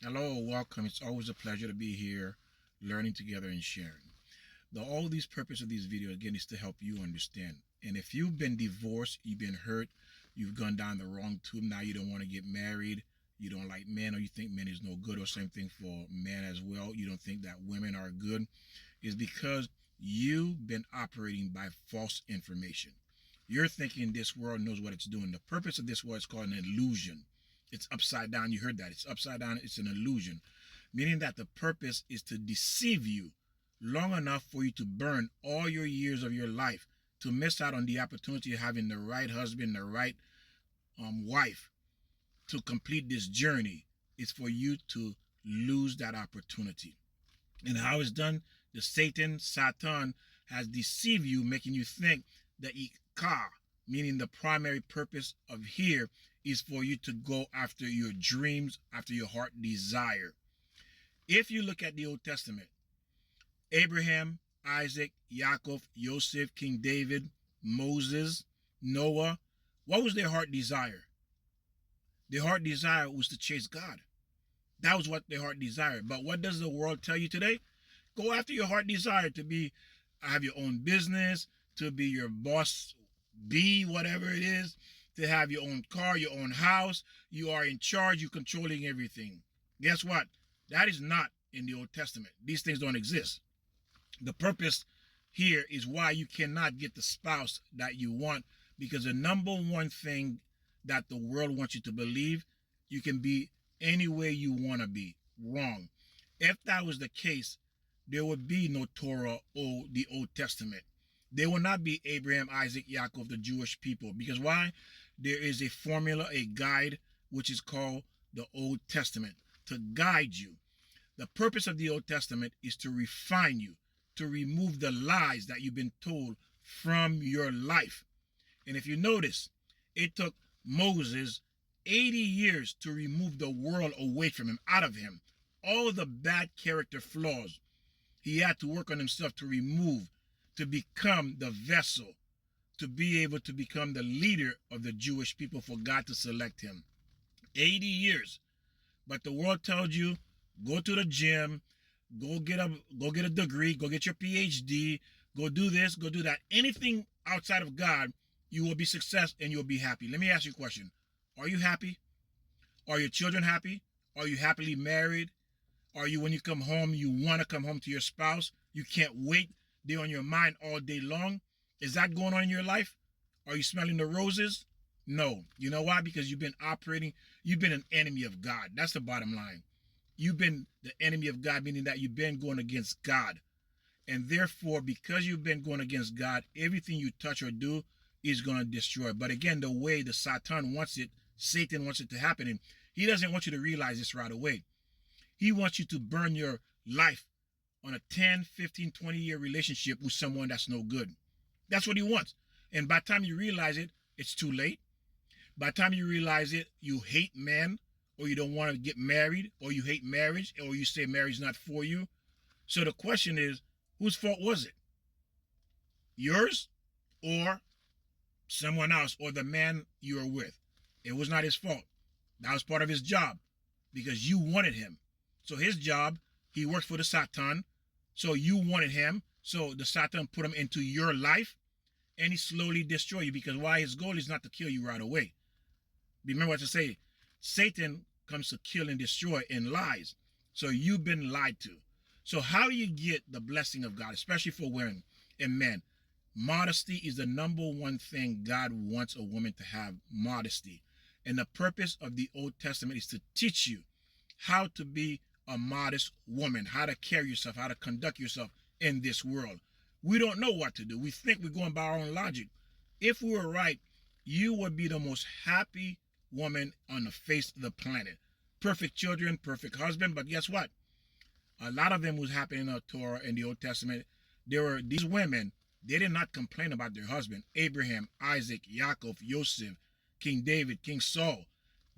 Hello, welcome. It's always a pleasure to be here, learning together and sharing. All these purpose of these videos again is to help you understand. And if you've been divorced, you've been hurt, you've gone down the wrong tube, now you don't want to get married, you don't like men, or you think men is no good, or same thing for men as well. You don't think that women are good, is because you've been operating by false information. You're thinking this world knows what it's doing. The purpose of this world is called an illusion. It's upside down. You heard that. It's upside down. It's an illusion, meaning that the purpose is to deceive you long enough for you to burn all your years of your life, to miss out on the opportunity of having the right husband, the right wife to complete this journey. Is for you to lose that opportunity. And how it's done, the Satan has deceived you, making you think that ikar, meaning the primary purpose of here, is for you to go after your dreams, after your heart desire. If you look at the Old Testament, Abraham, Isaac, Yaakov, Joseph, King David, Moses, Noah, what was their heart desire? Their heart desire was to chase God. That was what their heart desired. But what does the world tell you today? Go after your heart desire to have your own business, to be your boss, be whatever it is, to have your own car, your own house. You are in charge. You're controlling everything. Guess what? That is not in the Old Testament. These things don't exist. The purpose here is why you cannot get the spouse that you want, because the number one thing that the world wants you to believe, you can be any way you want to be. Wrong. If that was the case, there would be no Torah or the Old Testament. There will not be Abraham, Isaac, Yaakov, the Jewish people. Because why? There is a formula, a guide, which is called the Old Testament, to guide you. The purpose of the Old Testament is to refine you, to remove the lies that you've been told from your life. And if you notice, it took Moses 80 years to remove the world away from him, out of him. All the bad character flaws he had to work on himself to remove, to become the vessel, to be able to become the leader of the Jewish people, for God to select him. 80 years. But the world tells you, go to the gym, go get a degree, go get your PhD, go do this, go do that. Anything outside of God, you will be success and you'll be happy. Let me ask you a question. Are you happy? Are your children happy? Are you happily married? Are you, when you come home, you want to come home to your spouse? You can't wait. They're on your mind all day long. Is that going on in your life? Are you smelling the roses? No. You know why? Because you've been an enemy of God. That's the bottom line. You've been the enemy of God, meaning that you've been going against God. And therefore, because you've been going against God, everything you touch or do is going to destroy. But again, the way the Satan wants it to happen, and he doesn't want you to realize this right away. He wants you to burn your life on a 10, 15, 20-year relationship with someone that's no good. That's what he wants. And by the time you realize it, it's too late. By the time you realize it, you hate men, or you don't want to get married, or you hate marriage, or you say marriage is not for you. So the question is, whose fault was it? Yours or someone else, or the man you were with? It was not his fault. That was part of his job, because you wanted him. So his job, he worked for the Satan. So you wanted him. So the Satan put him into your life, and he slowly destroyed you. Because why? His goal is not to kill you right away. Remember what I say. Satan comes to kill and destroy in lies. So you've been lied to. So how do you get the blessing of God, especially for women and men? Modesty is the number one thing God wants a woman to have, modesty. And the purpose of the Old Testament is to teach you how to be a modest woman, how to carry yourself, how to conduct yourself in this world. We don't know what to do. We think we're going by our own logic. If we were right, you would be the most happy woman on the face of the planet. Perfect children, perfect husband. But guess what? A lot of them was happening in the Torah and the Old Testament. There were these women, they did not complain about their husband. Abraham, Isaac, Yaakov, Joseph, King David, King Saul.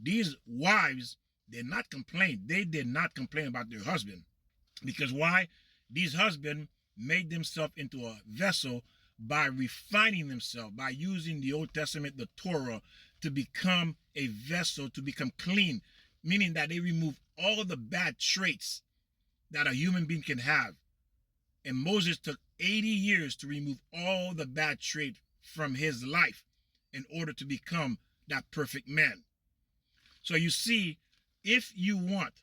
These wives did not complain. They did not complain about their husband. Because why? These husbands made themselves into a vessel by refining themselves, by using the Old Testament, the Torah, to become a vessel, to become clean, meaning that they remove all the bad traits that a human being can have. And Moses took 80 years to remove all the bad traits from his life in order to become that perfect man. So you see, if you want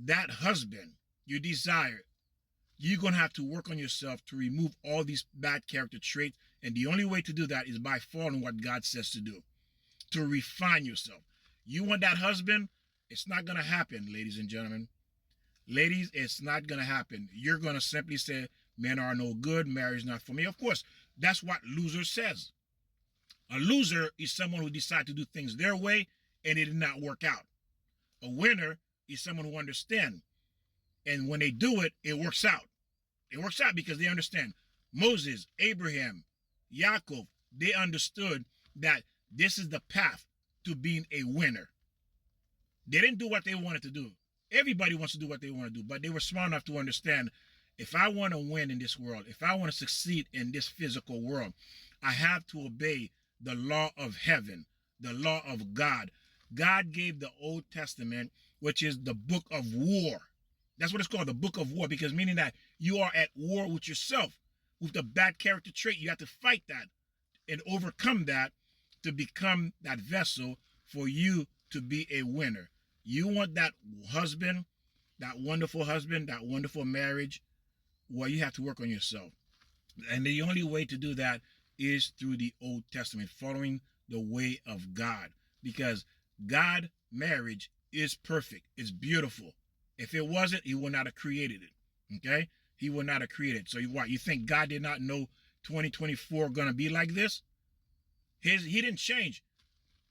that husband you desire, you're going to have to work on yourself to remove all these bad character traits. And the only way to do that is by following what God says to do, to refine yourself. You want that husband? It's not going to happen, ladies and gentlemen. Ladies, it's not going to happen. You're going to simply say, men are no good, marriage is not for me. Of course, that's what loser says. A loser is someone who decides to do things their way and it did not work out. A winner is someone who understands. And when they do it, it works out. It works out because they understand. Moses, Abraham, Yaakov, they understood that this is the path to being a winner. They didn't do what they wanted to do. Everybody wants to do what they want to do, but they were smart enough to understand, if I want to win in this world, if I want to succeed in this physical world, I have to obey the law of heaven, the law of God. God gave the Old Testament, which is the book of war. That's what it's called, the book of war, because meaning that you are at war with yourself, with the bad character trait. You have to fight that and overcome that to become that vessel for you to be a winner. You want that husband, that wonderful marriage, well, you have to work on yourself. And the only way to do that is through the Old Testament, following the way of God. Because God, marriage is perfect. It's beautiful. If it wasn't, he would not have created it. Okay? He would not have created it. So what? You think God did not know 2024 going to be like this? He didn't change.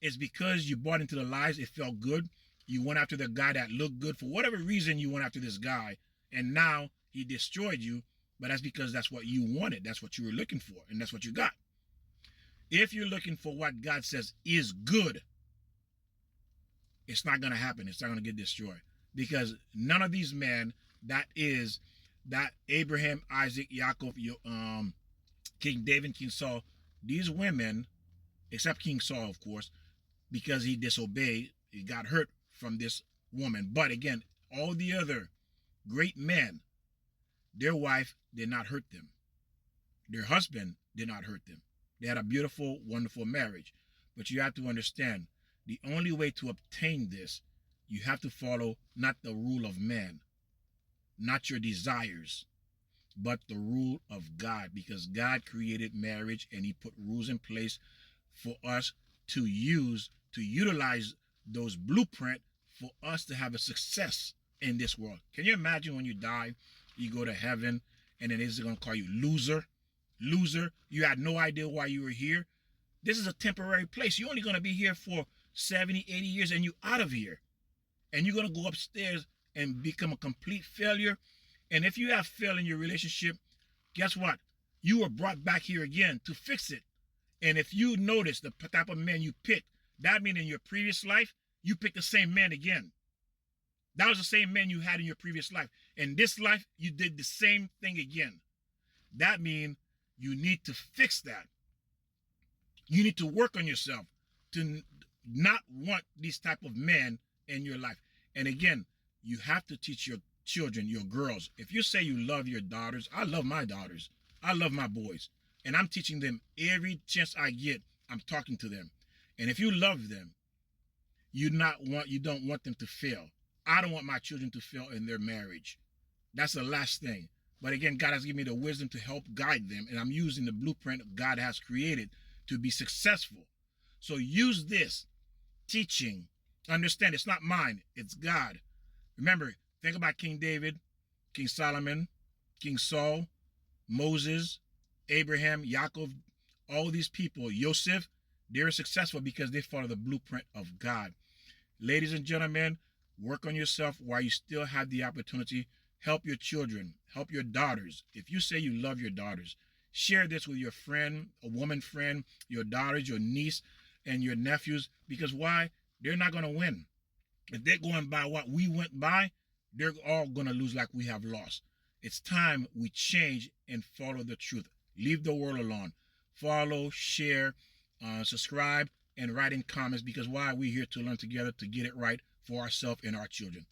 It's because you bought into the lies. It felt good. You went after the guy that looked good. For whatever reason, you went after this guy. And now he destroyed you. But that's because that's what you wanted. That's what you were looking for. And that's what you got. If you're looking for what God says is good, it's not going to happen. It's not going to get destroyed. Because none of these men, that Abraham, Isaac, Yaakov, King David, King Saul, these women, except King Saul, of course, because he disobeyed, he got hurt from this woman. But again, all the other great men, their wife did not hurt them. Their husband did not hurt them. They had a beautiful, wonderful marriage. But you have to understand, the only way to obtain this, you have to follow not the rule of man, not your desires, but the rule of God. Because God created marriage and he put rules in place for us to utilize those blueprints for us to have a success in this world. Can you imagine when you die, you go to heaven, and then it's going to call you loser? Loser, you had no idea why you were here. This is a temporary place. You're only going to be here for 70, 80 years, and you're out of here. And you're going to go upstairs and become a complete failure. And if you have failed in your relationship, guess what? You were brought back here again to fix it. And if you notice the type of man you picked, that means in your previous life, you picked the same man again. That was the same man you had in your previous life. In this life, you did the same thing again. That means you need to fix that. You need to work on yourself to not want these type of men in your life. And again, you have to teach your children, your girls. If you say you love your daughters, I love my daughters. I love my boys. And I'm teaching them every chance I get. I'm talking to them. And if you love them, you don't want them to fail. I don't want my children to fail in their marriage. That's the last thing. But again, God has given me the wisdom to help guide them. And I'm using the blueprint God has created to be successful. So use this teaching. Understand, it's not mine. It's God. Remember, think about King David, King Solomon, King Saul, Moses, Abraham, Yaakov, all these people, Joseph, they're successful because they follow the blueprint of God. Ladies and gentlemen, work on yourself while you still have the opportunity. Help your children, help your daughters. If you say you love your daughters, share this with your friend, a woman friend, your daughters, your niece, and your nephews. Because why? They're not going to win. If they're going by what we went by, they're all going to lose like we have lost. It's time we change and follow the truth. Leave the world alone. Follow, share, subscribe, and write in comments. Because why? We're here to learn together to get it right for ourselves and our children.